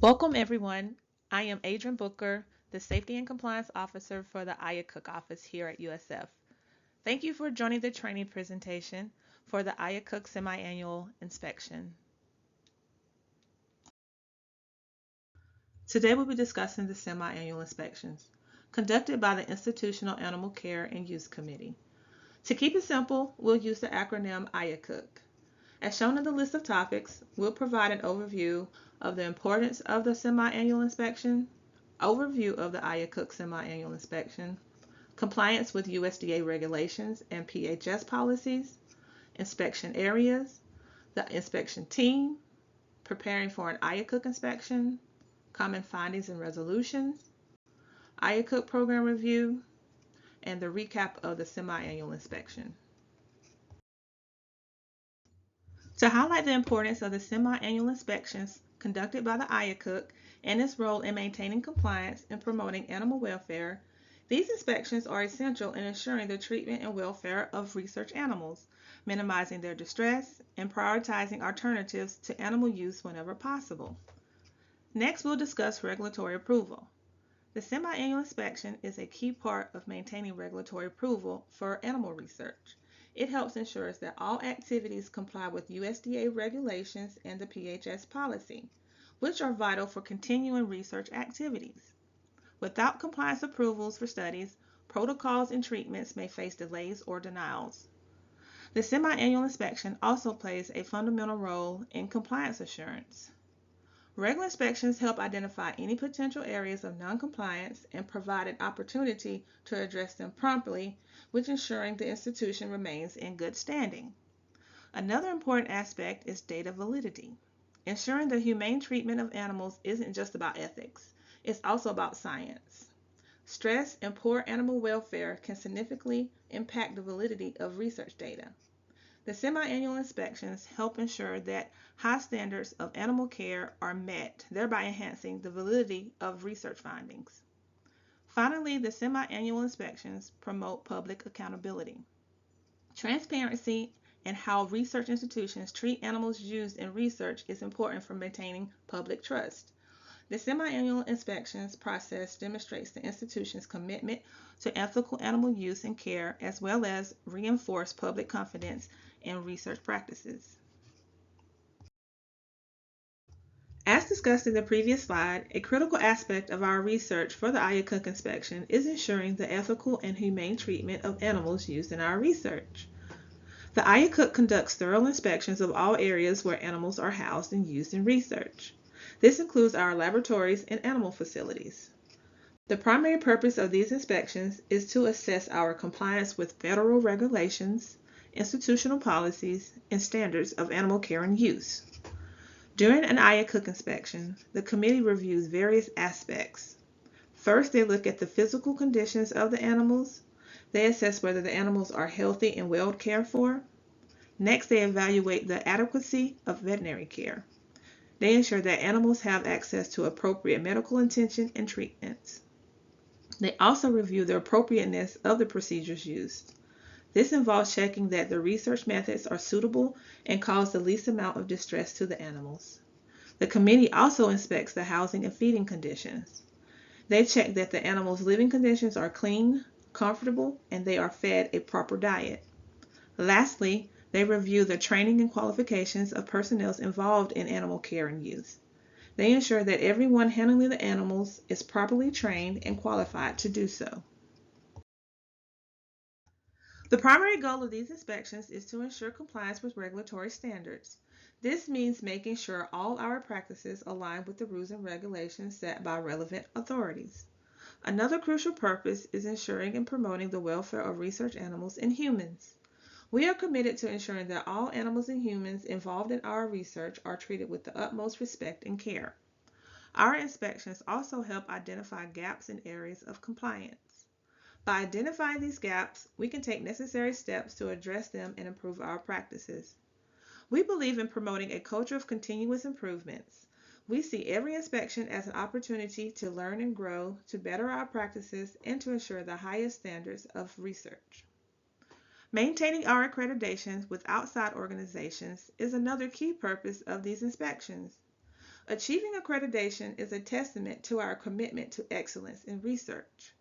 Welcome everyone. I am Adrian Booker, the Safety and Compliance Officer for the IACUC office here at USF. Thank you for joining the training presentation for the IACUC semi-annual inspection. Today we'll be discussing the semi-annual inspections conducted by the Institutional Animal Care and Use Committee. To keep it simple, we'll use the acronym IACUC. As shown in the list of topics, we'll provide an overview of the importance of the semi-annual inspection, overview of the IACUC semi-annual inspection, compliance with USDA regulations and PHS policies, inspection areas, the inspection team, preparing for an IACUC inspection, common findings and resolutions, IACUC program review, and the recap of the semi-annual inspection. To highlight the importance of the semi-annual inspections conducted by the IACUC and its role in maintaining compliance and promoting animal welfare, these inspections are essential in ensuring the treatment and welfare of research animals, minimizing their distress, and prioritizing alternatives to animal use whenever possible. Next, we'll discuss regulatory approval. The semi-annual inspection is a key part of maintaining regulatory approval for animal research. It helps ensure that all activities comply with USDA regulations and the PHS policy, which are vital for continuing research activities. Without compliance approvals for studies, protocols and treatments may face delays or denials. The semi-annual inspection also plays a fundamental role in compliance assurance. Regular inspections help identify any potential areas of noncompliance and provide an opportunity to address them promptly, which ensuring the institution remains in good standing. Another important aspect is data validity. Ensuring the humane treatment of animals isn't just about ethics, it's also about science. Stress and poor animal welfare can significantly impact the validity of research data. The semi-annual inspections help ensure that high standards of animal care are met, thereby enhancing the validity of research findings. Finally, the semi-annual inspections promote public accountability. Transparency and how research institutions treat animals used in research is important for maintaining public trust. The semi-annual inspections process demonstrates the institution's commitment to ethical animal use and care, as well as reinforce public confidence in research practices. As discussed in the previous slide, a critical aspect of our research for the IACUC inspection is ensuring the ethical and humane treatment of animals used in our research. The IACUC conducts thorough inspections of all areas where animals are housed and used in research. This includes our laboratories and animal facilities. The primary purpose of these inspections is to assess our compliance with federal regulations, institutional policies, and standards of animal care and use. During an IACUC inspection, the committee reviews various aspects. First, they look at the physical conditions of the animals. They assess whether the animals are healthy and well cared for. Next, they evaluate the adequacy of veterinary care. They ensure that animals have access to appropriate medical attention and treatments. They also review the appropriateness of the procedures used. This involves checking that the research methods are suitable and cause the least amount of distress to the animals. The committee also inspects the housing and feeding conditions. They check that the animals' living conditions are clean, comfortable, and they are fed a proper diet. Lastly, they review the training and qualifications of personnel involved in animal care and use. They ensure that everyone handling the animals is properly trained and qualified to do so. The primary goal of these inspections is to ensure compliance with regulatory standards. This means making sure all our practices align with the rules and regulations set by relevant authorities. Another crucial purpose is ensuring and promoting the welfare of research animals and humans. We are committed to ensuring that all animals and humans involved in our research are treated with the utmost respect and care. Our inspections also help identify gaps in areas of compliance. By identifying these gaps, we can take necessary steps to address them and improve our practices. We believe in promoting a culture of continuous improvements. We see every inspection as an opportunity to learn and grow, to better our practices, and to ensure the highest standards of research. Maintaining our accreditations with outside organizations is another key purpose of these inspections. Achieving accreditation is a testament to our commitment to excellence in research.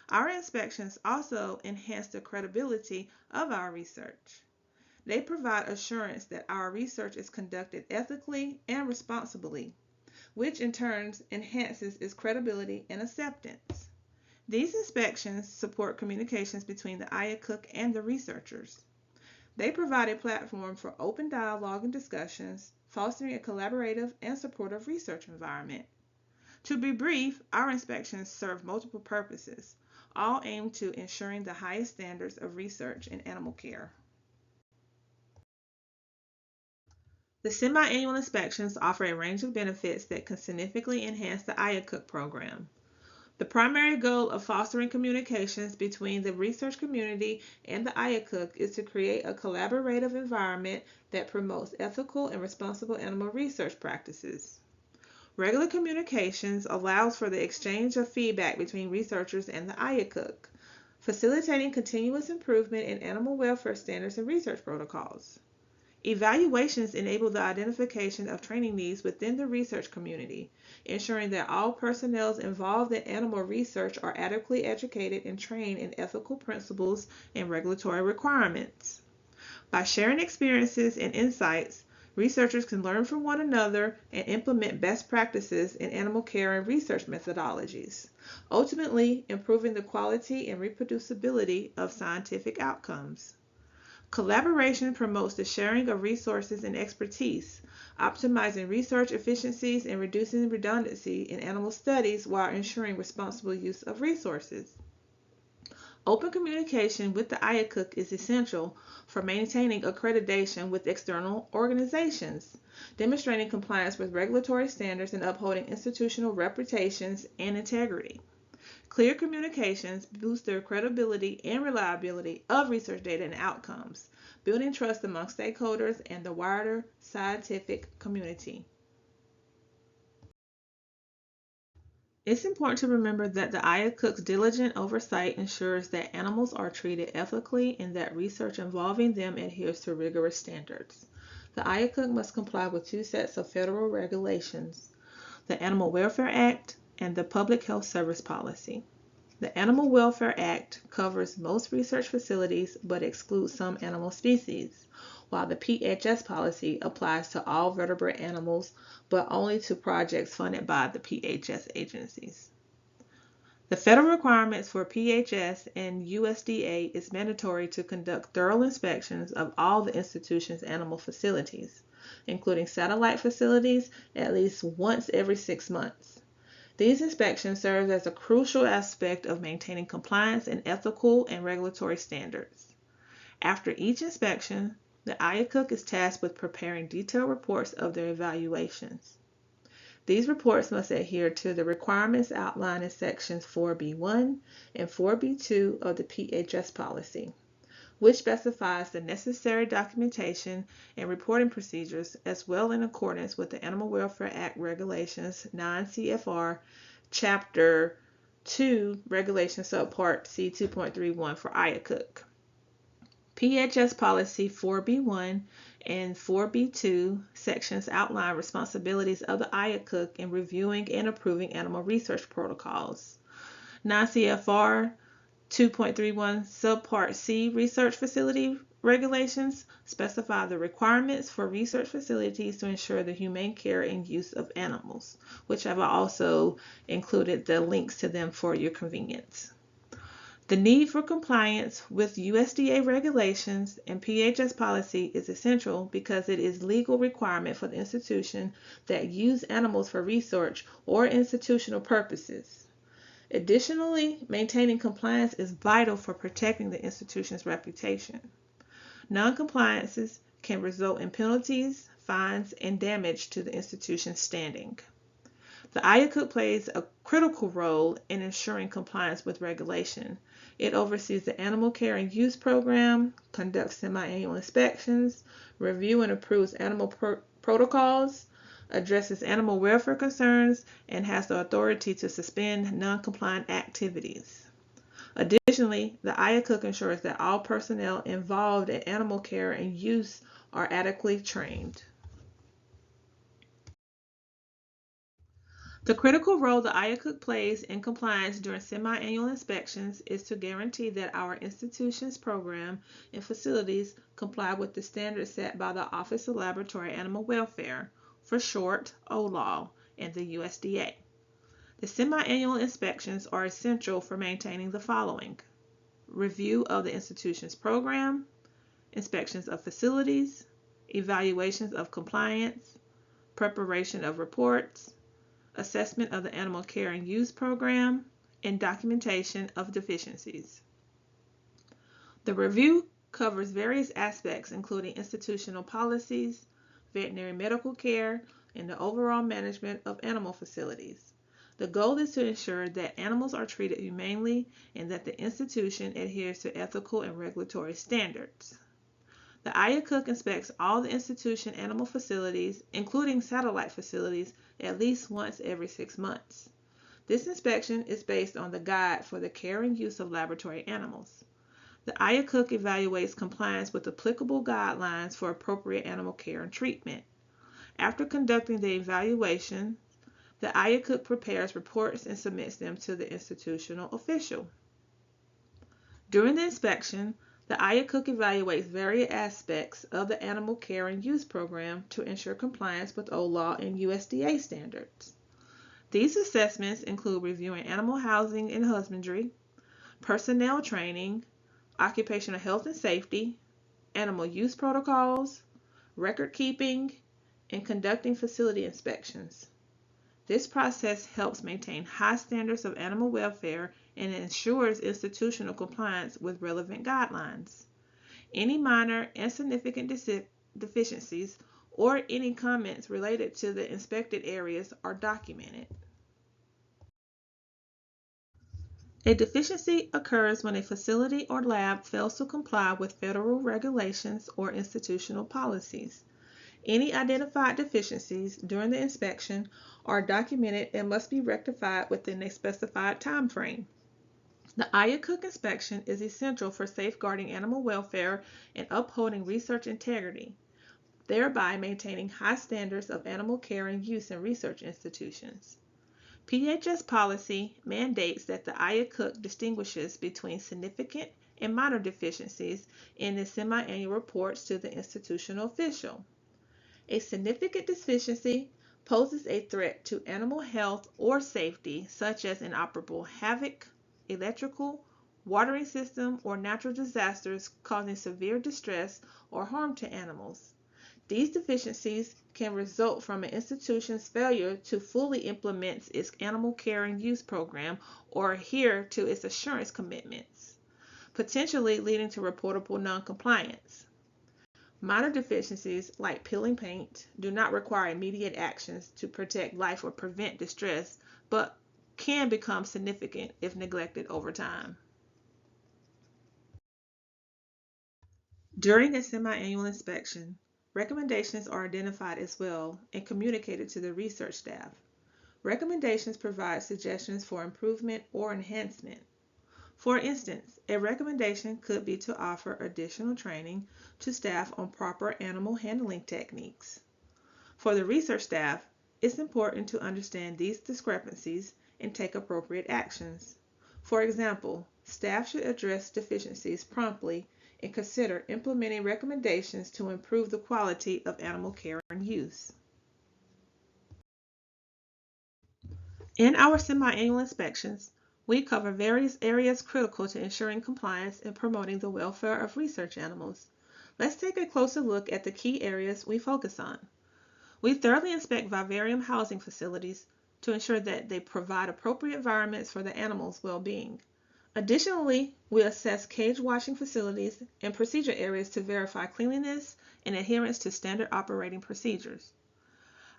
Our inspections also enhance the credibility of our research. They provide assurance that our research is conducted ethically and responsibly, which in turn enhances its credibility and acceptance. These inspections support communications between the IACUC and the researchers. They provide a platform for open dialogue and discussions, fostering a collaborative and supportive research environment. To be brief, our inspections serve multiple purposes, all aimed to ensuring the highest standards of research in animal care. The semi-annual inspections offer a range of benefits that can significantly enhance the IACUC program. The primary goal of fostering communications between the research community and the IACUC is to create a collaborative environment that promotes ethical and responsible animal research practices. Regular communications allows for the exchange of feedback between researchers and the IACUC, facilitating continuous improvement in animal welfare standards and research protocols. Evaluations enable the identification of training needs within the research community, ensuring that all personnel involved in animal research are adequately educated and trained in ethical principles and regulatory requirements. By sharing experiences and insights, researchers can learn from one another and implement best practices in animal care and research methodologies, ultimately improving the quality and reproducibility of scientific outcomes. Collaboration promotes the sharing of resources and expertise, optimizing research efficiencies and reducing redundancy in animal studies while ensuring responsible use of resources. Open communication with the IACUC is essential for maintaining accreditation with external organizations, demonstrating compliance with regulatory standards and upholding institutional reputations and integrity. Clear communications boost the credibility and reliability of research data and outcomes, building trust among stakeholders and the wider scientific community. It's important to remember that the IACUC's diligent oversight ensures that animals are treated ethically and that research involving them adheres to rigorous standards. The IACUC must comply with two sets of federal regulations, the Animal Welfare Act and the Public Health Service Policy. The Animal Welfare Act covers most research facilities but excludes some animal species, while the PHS policy applies to all vertebrate animals but only to projects funded by the PHS agencies. The federal requirements for PHS and USDA is mandatory to conduct thorough inspections of all the institution's animal facilities, including satellite facilities, at least once every 6 months. These inspections serve as a crucial aspect of maintaining compliance and ethical and regulatory standards. After each inspection, the IACUC is tasked with preparing detailed reports of their evaluations. These reports must adhere to the requirements outlined in sections 4B1 and 4B2 of the PHS policy, which specifies the necessary documentation and reporting procedures as well in accordance with the Animal Welfare Act Regulations 9 CFR Chapter 2 Regulation Subpart C 2.31 for IACUC. PHS Policy 4B1 and 4B2 sections outline responsibilities of the IACUC in reviewing and approving animal research protocols. 9 CFR 2.31 Subpart C Research Facility Regulations specify the requirements for research facilities to ensure the humane care and use of animals, which I've also included the links to them for your convenience. The need for compliance with USDA regulations and PHS policy is essential because it is a legal requirement for the institution that use animals for research or institutional purposes. Additionally, maintaining compliance is vital for protecting the institution's reputation. Non-compliances can result in penalties, fines, and damage to the institution's standing. The IACUC plays a critical role in ensuring compliance with regulation. It oversees the Animal Care and Use Program, conducts semi-annual inspections, reviews and approves animal protocols, addresses animal welfare concerns, and has the authority to suspend non-compliant activities. Additionally, the IACUC ensures that all personnel involved in animal care and use are adequately trained. The critical role the IACUC plays in compliance during semi-annual inspections is to guarantee that our institution's program and facilities comply with the standards set by the Office of Laboratory Animal Welfare, for short, OLAW, and the USDA. The semi-annual inspections are essential for maintaining the following: review of the institution's program, inspections of facilities, evaluations of compliance, preparation of reports, assessment of the animal care and use program, and documentation of deficiencies. The review covers various aspects including institutional policies, veterinary medical care, and the overall management of animal facilities. The goal is to ensure that animals are treated humanely and that the institution adheres to ethical and regulatory standards. The IACUC inspects all the institution animal facilities, including satellite facilities, at least once every 6 months. This inspection is based on the Guide for the Care and Use of Laboratory Animals. The IACUC evaluates compliance with applicable guidelines for appropriate animal care and treatment. After conducting the evaluation, the IACUC prepares reports and submits them to the institutional official. During the inspection, the IACUC evaluates various aspects of the animal care and use program to ensure compliance with OLAW and USDA standards. These assessments include reviewing animal housing and husbandry, personnel training, occupational health and safety, animal use protocols, record keeping, and conducting facility inspections. This process helps maintain high standards of animal welfare and ensures institutional compliance with relevant guidelines. Any minor and significant deficiencies or any comments related to the inspected areas are documented. A deficiency occurs when a facility or lab fails to comply with federal regulations or institutional policies. Any identified deficiencies during the inspection are documented and must be rectified within a specified time frame. The IACUC inspection is essential for safeguarding animal welfare and upholding research integrity, thereby maintaining high standards of animal care and use in research institutions. PHS policy mandates that the IACUC distinguishes between significant and minor deficiencies in the semi-annual reports to the institutional official. A significant deficiency poses a threat to animal health or safety, such as inoperable havoc, electrical, watering system, or natural disasters causing severe distress or harm to animals. These deficiencies can result from an institution's failure to fully implement its animal care and use program or adhere to its assurance commitments, potentially leading to reportable noncompliance. Minor deficiencies, like peeling paint, do not require immediate actions to protect life or prevent distress, but can become significant if neglected over time. During a semi-annual inspection, recommendations are identified as well and communicated to the research staff. Recommendations provide suggestions for improvement or enhancement. For instance, a recommendation could be to offer additional training to staff on proper animal handling techniques. For the research staff, it's important to understand these discrepancies and take appropriate actions. For example, staff should address deficiencies promptly and consider implementing recommendations to improve the quality of animal care and use. In our semi-annual inspections, we cover various areas critical to ensuring compliance and promoting the welfare of research animals. Let's take a closer look at the key areas we focus on. We thoroughly inspect vivarium housing facilities to ensure that they provide appropriate environments for the animals' well-being. Additionally, we assess cage washing facilities and procedure areas to verify cleanliness and adherence to standard operating procedures.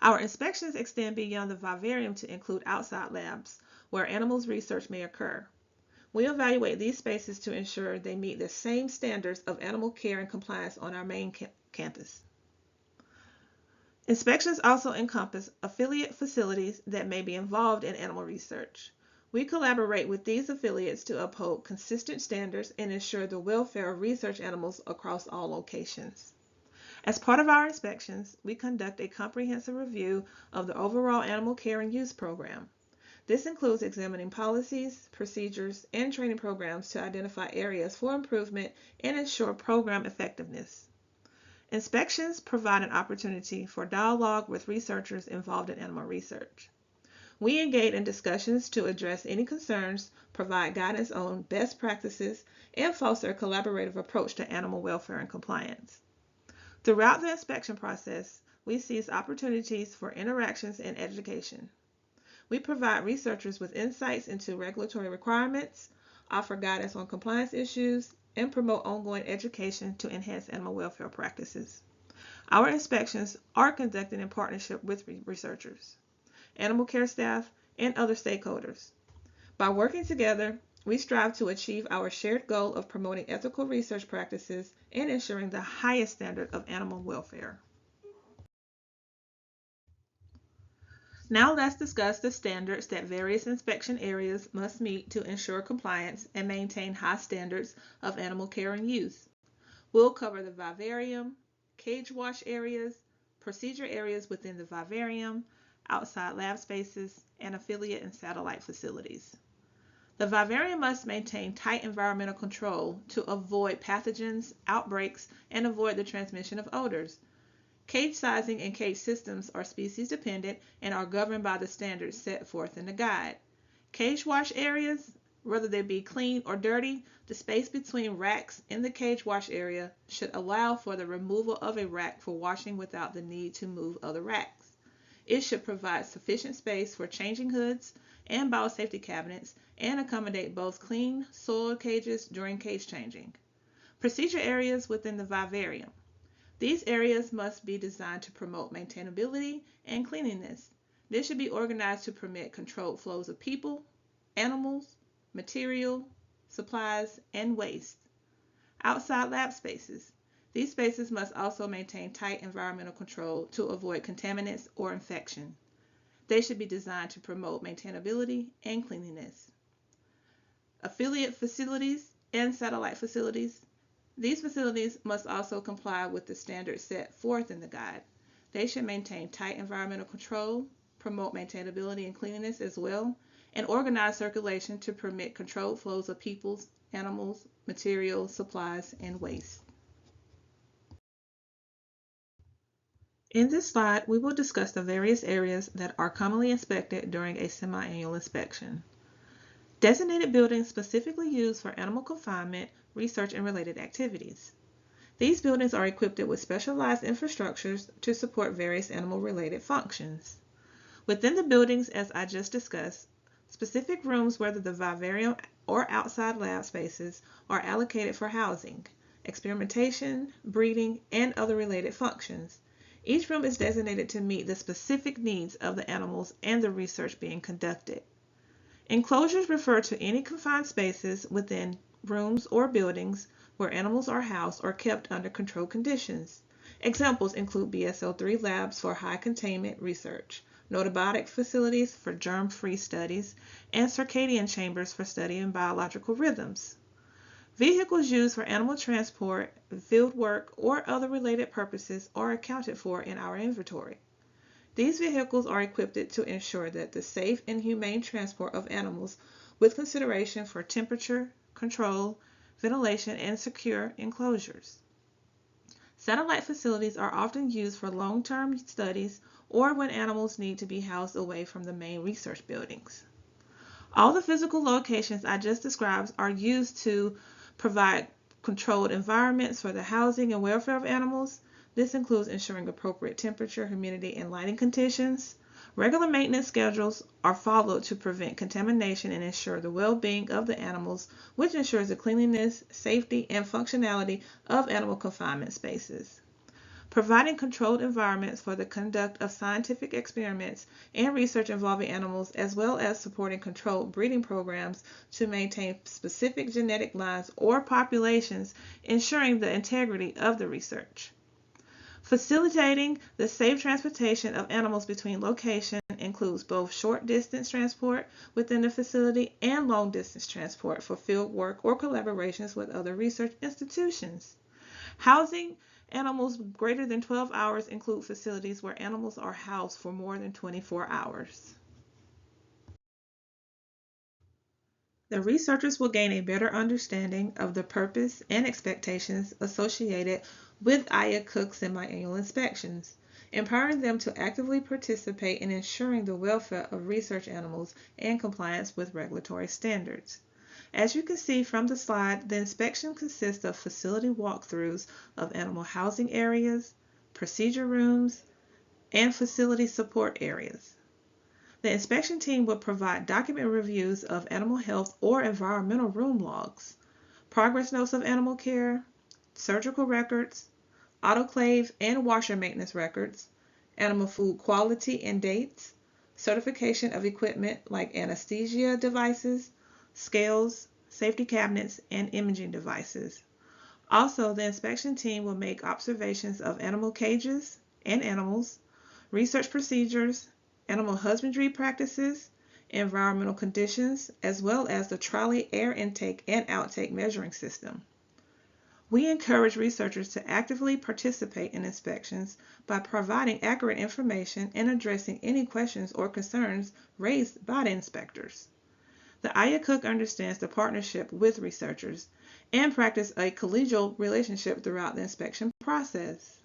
Our inspections extend beyond the vivarium to include outside labs, where animals research may occur. We evaluate these spaces to ensure they meet the same standards of animal care and compliance on our main campus. Inspections also encompass affiliate facilities that may be involved in animal research. We collaborate with these affiliates to uphold consistent standards and ensure the welfare of research animals across all locations. As part of our inspections, we conduct a comprehensive review of the overall animal care and use program. This includes examining policies, procedures, and training programs to identify areas for improvement and ensure program effectiveness. Inspections provide an opportunity for dialogue with researchers involved in animal research. We engage in discussions to address any concerns, provide guidance on best practices, and foster a collaborative approach to animal welfare and compliance. Throughout the inspection process, we seize opportunities for interactions and education. We provide researchers with insights into regulatory requirements, offer guidance on compliance issues, and promote ongoing education to enhance animal welfare practices. Our inspections are conducted in partnership with researchers, animal care staff, and other stakeholders. By working together, we strive to achieve our shared goal of promoting ethical research practices and ensuring the highest standard of animal welfare. Now let's discuss the standards that various inspection areas must meet to ensure compliance and maintain high standards of animal care and use. We'll cover the vivarium, cage wash areas, procedure areas within the vivarium, outside lab spaces, and affiliate and satellite facilities. The vivarium must maintain tight environmental control to avoid pathogens, outbreaks, and avoid the transmission of odors. Cage sizing and cage systems are species dependent and are governed by the standards set forth in the guide. Cage wash areas, whether they be clean or dirty, the space between racks in the cage wash area should allow for the removal of a rack for washing without the need to move other racks. It should provide sufficient space for changing hoods and biosafety cabinets and accommodate both clean, soiled cages during cage changing. Procedure areas within the vivarium. These areas must be designed to promote maintainability and cleanliness. This should be organized to permit controlled flows of people, animals, material, supplies, and waste. Outside lab spaces. These spaces must also maintain tight environmental control to avoid contaminants or infection. They should be designed to promote maintainability and cleanliness. Affiliate facilities and satellite facilities. These facilities must also comply with the standards set forth in the guide. They should maintain tight environmental control, promote maintainability and cleanliness as well, and organize circulation to permit controlled flows of people, animals, materials, supplies, and waste. In this slide, we will discuss the various areas that are commonly inspected during a semi-annual inspection. Designated buildings specifically used for animal confinement, research, and related activities. These buildings are equipped with specialized infrastructures to support various animal-related functions. Within the buildings, as I just discussed, specific rooms, whether the vivarium or outside lab spaces, are allocated for housing, experimentation, breeding, and other related functions. Each room is designated to meet the specific needs of the animals and the research being conducted. Enclosures refer to any confined spaces within rooms or buildings where animals are housed or kept under controlled conditions. Examples include BSL-3 labs for high containment research, notobiotic facilities for germ-free studies, and circadian chambers for studying biological rhythms. Vehicles used for animal transport, field work, or other related purposes are accounted for in our inventory. These vehicles are equipped to ensure that the safe and humane transport of animals with consideration for temperature, control, ventilation, and secure enclosures. Satellite facilities are often used for long-term studies or when animals need to be housed away from the main research buildings. All the physical locations I just described are used to provide controlled environments for the housing and welfare of animals. This includes ensuring appropriate temperature, humidity, and lighting conditions. Regular maintenance schedules are followed to prevent contamination and ensure the well-being of the animals, which ensures the cleanliness, safety, and functionality of animal confinement spaces. Providing controlled environments for the conduct of scientific experiments and research involving animals, as well as supporting controlled breeding programs to maintain specific genetic lines or populations, ensuring the integrity of the research. Facilitating the safe transportation of animals between locations includes both short-distance transport within the facility and long-distance transport for field work or collaborations with other research institutions. Housing Animals greater than 12 hours include facilities where animals are housed for more than 24 hours. The researchers will gain a better understanding of the purpose and expectations associated with IACUC semi-annual inspections, empowering them to actively participate in ensuring the welfare of research animals and compliance with regulatory standards. As you can see from the slide, the inspection consists of facility walkthroughs of animal housing areas, procedure rooms, and facility support areas. The inspection team will provide document reviews of animal health or environmental room logs, progress notes of animal care, surgical records, autoclave and washer maintenance records, animal food quality and dates, certification of equipment like anesthesia devices, scales, safety cabinets, and imaging devices. Also, the inspection team will make observations of animal cages and animals, research procedures, animal husbandry practices, environmental conditions, as well as the trolley air intake and outtake measuring system. We encourage researchers to actively participate in inspections by providing accurate information and addressing any questions or concerns raised by the inspectors. The IACUC understands the partnership with researchers and practice a collegial relationship throughout the inspection process.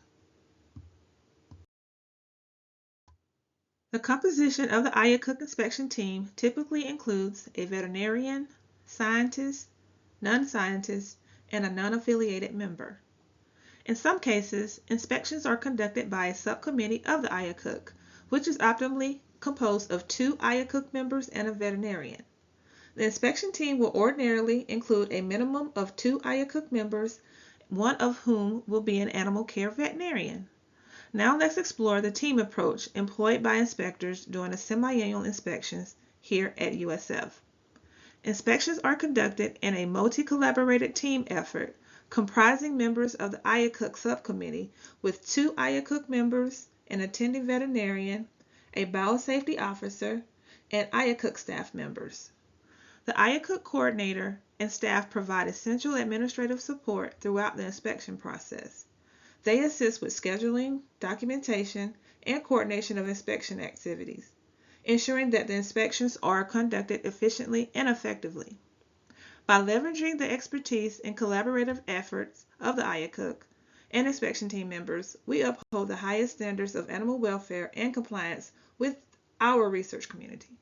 The composition of the IACUC inspection team typically includes a veterinarian, scientist, non-scientist, and a non-affiliated member. In some cases, inspections are conducted by a subcommittee of the IACUC, which is optimally composed of 2 IACUC members and a veterinarian. The inspection team will ordinarily include a minimum of 2 IACUC members, one of whom will be an animal care veterinarian. Now let's explore the team approach employed by inspectors during the semi-annual inspections here at USF. Inspections are conducted in a multi-collaborated team effort comprising members of the IACUC subcommittee with 2 IACUC members, an attending veterinarian, a biosafety officer, and IACUC staff members. The IACUC coordinator and staff provide essential administrative support throughout the inspection process. They assist with scheduling, documentation, and coordination of inspection activities, ensuring that the inspections are conducted efficiently and effectively. By leveraging the expertise and collaborative efforts of the IACUC and inspection team members, we uphold the highest standards of animal welfare and compliance with our research community.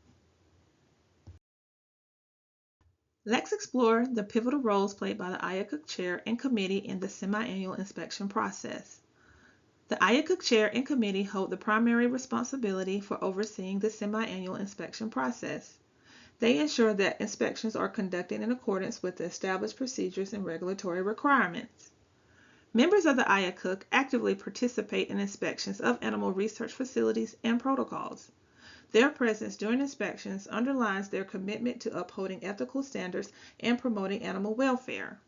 Let's explore the pivotal roles played by the IACUC chair and committee in the semi-annual inspection process. The IACUC chair and committee hold the primary responsibility for overseeing the semi-annual inspection process. They ensure that inspections are conducted in accordance with the established procedures and regulatory requirements. Members of the IACUC actively participate in inspections of animal research facilities and protocols. Their presence during inspections underlines their commitment to upholding ethical standards and promoting animal welfare.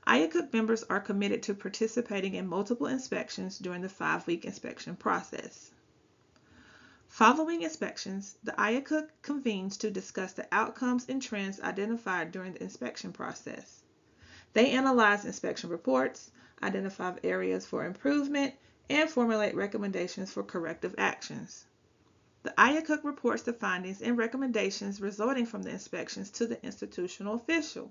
IACUC members are committed to participating in multiple inspections during the 5-week inspection process. Following inspections, the IACUC convenes to discuss the outcomes and trends identified during the inspection process. They analyze inspection reports, identify areas for improvement, and formulate recommendations for corrective actions. The IACUC reports the findings and recommendations resulting from the inspections to the institutional official.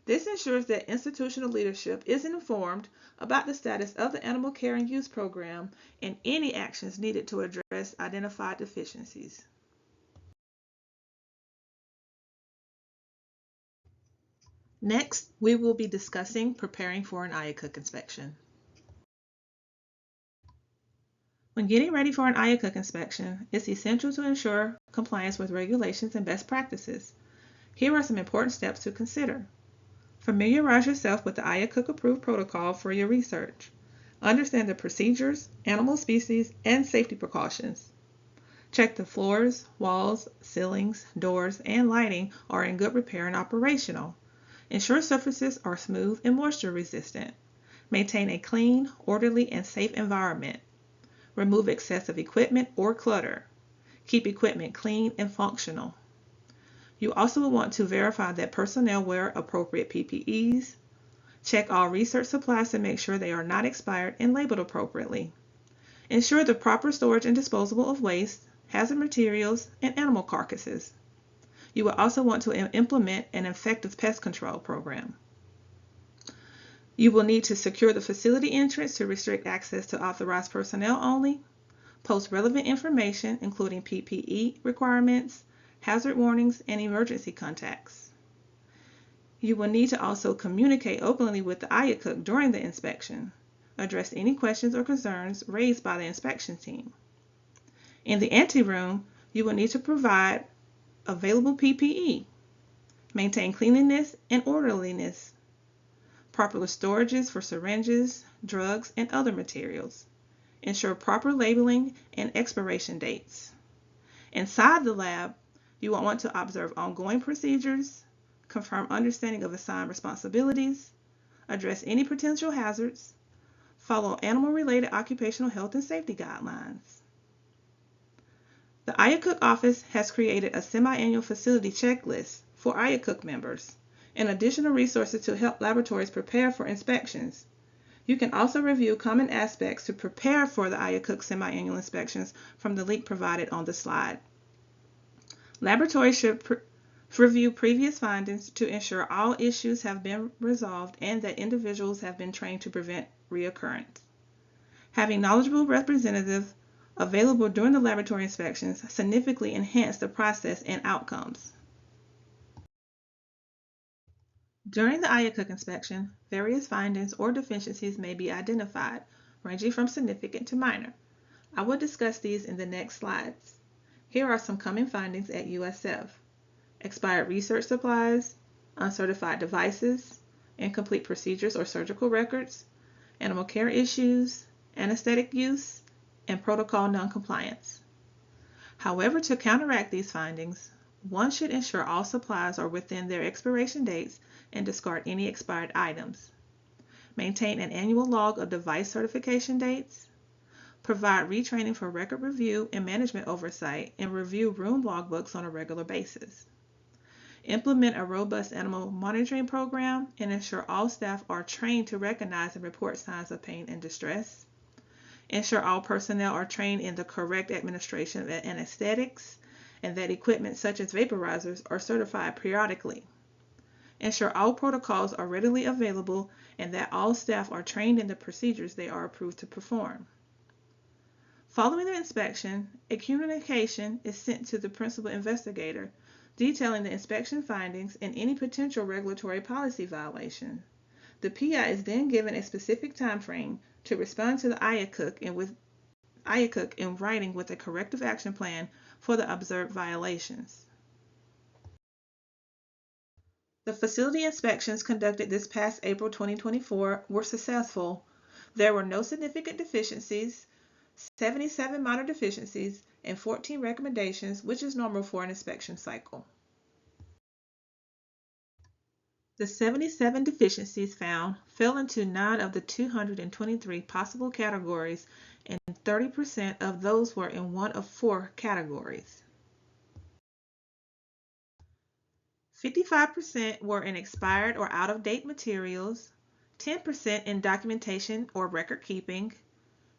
This ensures that institutional leadership is informed about the status of the animal care and use program and any actions needed to address identified deficiencies. Next, we will be discussing preparing for an IACUC inspection. When getting ready for an IACUC inspection, it's essential to ensure compliance with regulations and best practices. Here are some important steps to consider. Familiarize yourself with the IACUC approved protocol for your research. Understand the procedures, animal species, and safety precautions. Check the floors, walls, ceilings, doors, and lighting are in good repair and operational. Ensure surfaces are smooth and moisture resistant. Maintain a clean, orderly, and safe environment. Remove excessive equipment or clutter. Keep equipment clean and functional. You also want to verify that personnel wear appropriate PPEs, Check all research supplies to make sure they are not expired and labeled appropriately. Ensure the proper storage and disposal of waste, hazard materials, and animal carcasses. You will also want to implement an effective pest control program. You will need to secure the facility entrance to restrict access to authorized personnel only. Post relevant information, including PPE requirements, hazard warnings, and emergency contacts. You will need to also communicate openly with the IACUC during the inspection. Address any questions or concerns raised by the inspection team. In the anteroom, you will need to provide available PPE. Maintain cleanliness and orderliness. Proper storages for syringes, drugs, and other materials. Ensure proper labeling and expiration dates. Inside the lab, you will want to observe ongoing procedures, confirm understanding of assigned responsibilities, address any potential hazards, follow animal-related occupational health and safety guidelines. The IACUC office has created a semi-annual facility checklist for IACUC members and additional resources to help laboratories prepare for inspections. You can also review common aspects to prepare for the IACUC semi-annual inspections from the link provided on the slide. Laboratories should review previous findings to ensure all issues have been resolved and that individuals have been trained to prevent reoccurrence. Having knowledgeable representatives available during the laboratory inspections significantly enhance the process and outcomes. During the IACUC inspection, various findings or deficiencies may be identified, ranging from significant to minor. I will discuss these in the next slides. Here are some common findings at USF. Expired research supplies, uncertified devices, incomplete procedures or surgical records, animal care issues, anesthetic use, and protocol noncompliance. However, to counteract these findings, one should ensure all supplies are within their expiration dates and discard any expired items. Maintain an annual log of device certification dates. Provide retraining for record review and management oversight, and review room logbooks on a regular basis. Implement a robust animal monitoring program and ensure all staff are trained to recognize and report signs of pain and distress. Ensure all personnel are trained in the correct administration of anesthetics and that equipment such as vaporizers are certified periodically. Ensure all protocols are readily available and that all staff are trained in the procedures they are approved to perform. Following the inspection, a communication is sent to the principal investigator detailing the inspection findings and any potential regulatory policy violation. The PI is then given a specific time frame to respond to the IACUC in writing with a corrective action plan for the observed violations. The facility inspections conducted this past April 2024 were successful. There were no significant deficiencies, 77 minor deficiencies, and 14 recommendations, which is normal for an inspection cycle. The 77 deficiencies found fell into 9 of the 223 possible categories, and 30% of those were in one of 4 categories. 55% were in expired or out-of-date materials, 10% in documentation or record keeping,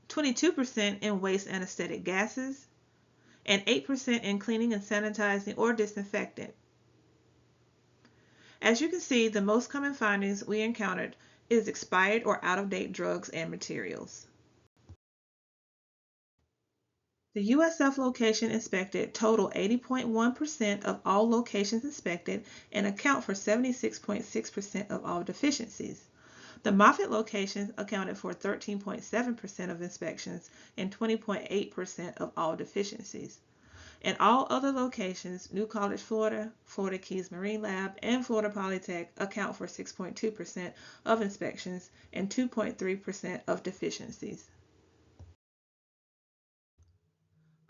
22% in waste anesthetic gases, and 8% in cleaning and sanitizing or disinfectant. As you can see, the most common findings we encountered is expired or out-of-date drugs and materials. The USF location inspected total 80.1% of all locations inspected and account for 76.6% of all deficiencies. The Moffitt locations accounted for 13.7% of inspections and 20.8% of all deficiencies. In all other locations, New College, Florida, Florida Keys Marine Lab, and Florida Polytech account for 6.2% of inspections and 2.3% of deficiencies.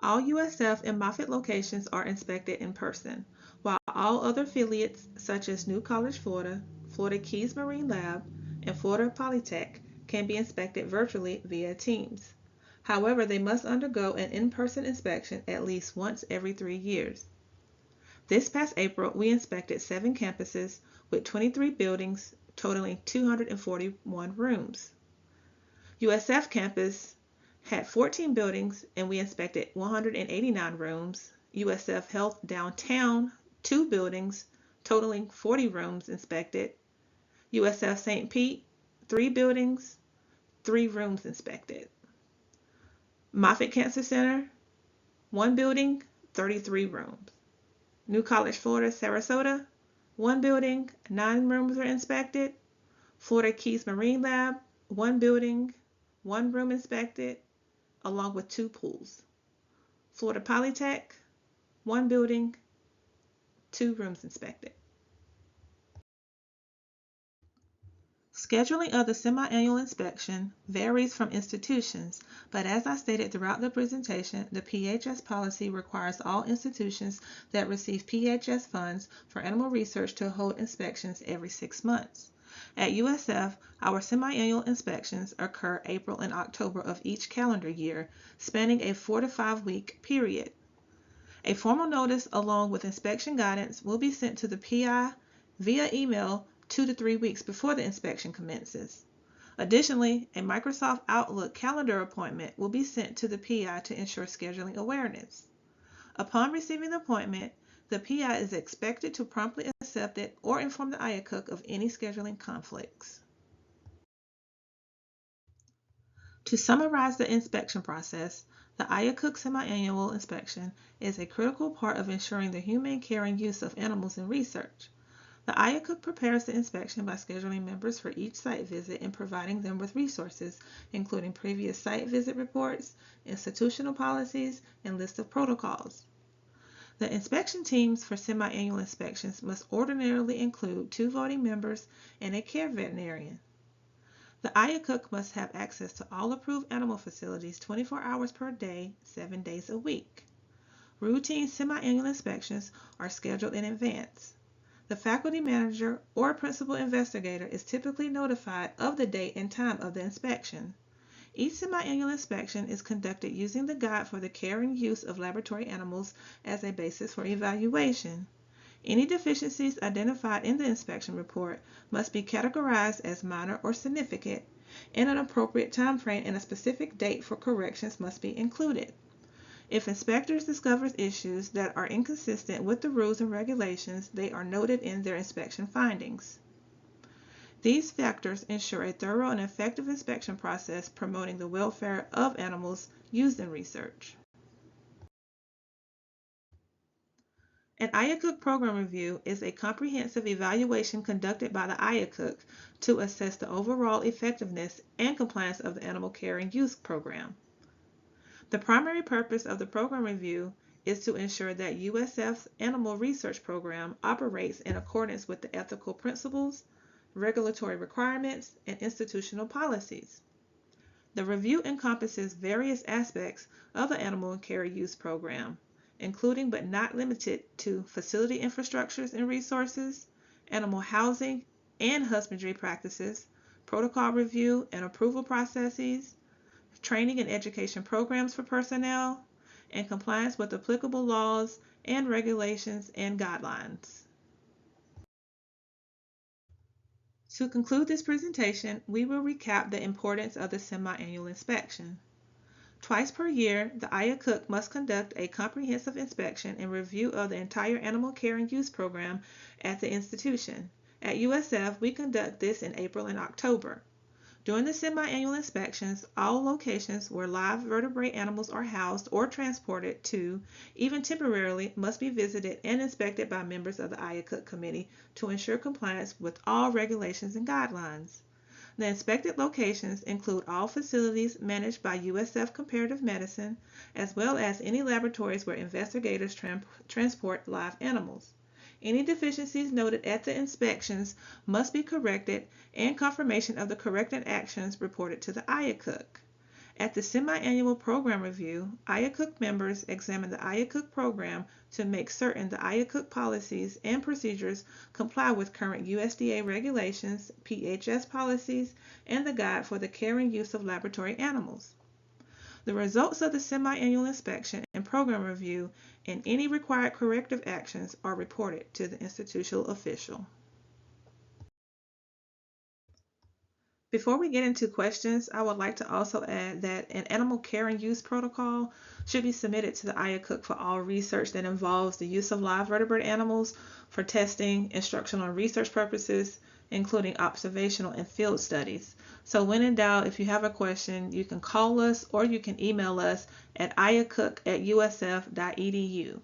All USF and Moffitt locations are inspected in person, while all other affiliates such as New College, Florida, Florida Keys Marine Lab, and Florida Polytech can be inspected virtually via Teams. However, they must undergo an in-person inspection at least once every 3 years. This past April, we inspected 7 campuses with 23 buildings, totaling 241 rooms. USF campus had 14 buildings and we inspected 189 rooms. USF Health Downtown, 2 buildings, totaling 40 rooms inspected. USF St. Pete, 3 buildings, 3 rooms inspected. Moffitt Cancer Center, 1 building, 33 rooms. New College, Florida, Sarasota, 1 building, 9 rooms were inspected. Florida Keys Marine Lab, 1 building, 1 room inspected, along with 2 pools. Florida Polytech, 1 building, 2 rooms inspected. Scheduling of the semi-annual inspection varies from institutions, but as I stated throughout the presentation, the PHS policy requires all institutions that receive PHS funds for animal research to hold inspections every 6 months. At USF, our semi-annual inspections occur April and October of each calendar year, spanning a 4 to 5 week period. A formal notice along with inspection guidance will be sent to the PI via email 2 to 3 weeks before the inspection commences. Additionally, a Microsoft Outlook calendar appointment will be sent to the PI to ensure scheduling awareness. Upon receiving the appointment, the PI is expected to promptly accept it or inform the IACUC of any scheduling conflicts. To summarize the inspection process, the IACUC semi-annual inspection is a critical part of ensuring the humane care and use of animals in research. The IACUC prepares the inspection by scheduling members for each site visit and providing them with resources, including previous site visit reports, institutional policies, and lists of protocols. The inspection teams for semi-annual inspections must ordinarily include 2 voting members and a care veterinarian. The IACUC must have access to all approved animal facilities 24 hours per day, 7 days a week. Routine semi-annual inspections are scheduled in advance. The faculty manager or principal investigator is typically notified of the date and time of the inspection. Each semi-annual inspection is conducted using the Guide for the Care and Use of Laboratory Animals as a basis for evaluation. Any deficiencies identified in the inspection report must be categorized as minor or significant, and an appropriate time frame and a specific date for corrections must be included. If inspectors discover issues that are inconsistent with the rules and regulations, they are noted in their inspection findings. These factors ensure a thorough and effective inspection process promoting the welfare of animals used in research. An IACUC program review is a comprehensive evaluation conducted by the IACUC to assess the overall effectiveness and compliance of the animal care and use program. The primary purpose of the program review is to ensure that USF's animal research program operates in accordance with the ethical principles, regulatory requirements, and institutional policies. The review encompasses various aspects of the animal care use program, including but not limited to facility infrastructures and resources, animal housing and husbandry practices, protocol review and approval processes, training and education programs for personnel, and compliance with applicable laws and regulations and guidelines. To conclude this presentation, we will recap the importance of the semi-annual inspection. Twice per year, the IACUC must conduct a comprehensive inspection and review of the entire animal care and use program at the institution. At USF, we conduct this in April and October. During the semi-annual inspections, all locations where live vertebrate animals are housed or transported to, even temporarily, must be visited and inspected by members of the IACUC committee to ensure compliance with all regulations and guidelines. The inspected locations include all facilities managed by USF Comparative Medicine, as well as any laboratories where investigators transport live animals. Any deficiencies noted at the inspections must be corrected, and confirmation of the corrected actions reported to the IACUC. At the semi-annual program review, IACUC members examine the IACUC program to make certain the IACUC policies and procedures comply with current USDA regulations, PHS policies, and the Guide for the Care and Use of Laboratory Animals. The results of the semi-annual inspection and program review and any required corrective actions are reported to the institutional official. Before we get into questions, I would like to also add that an animal care and use protocol should be submitted to the IACUC for all research that involves the use of live vertebrate animals for testing, instructional and research purposes, including observational and field studies. So when in doubt, if you have a question, you can call us or you can email us at iacuc@usf.edu.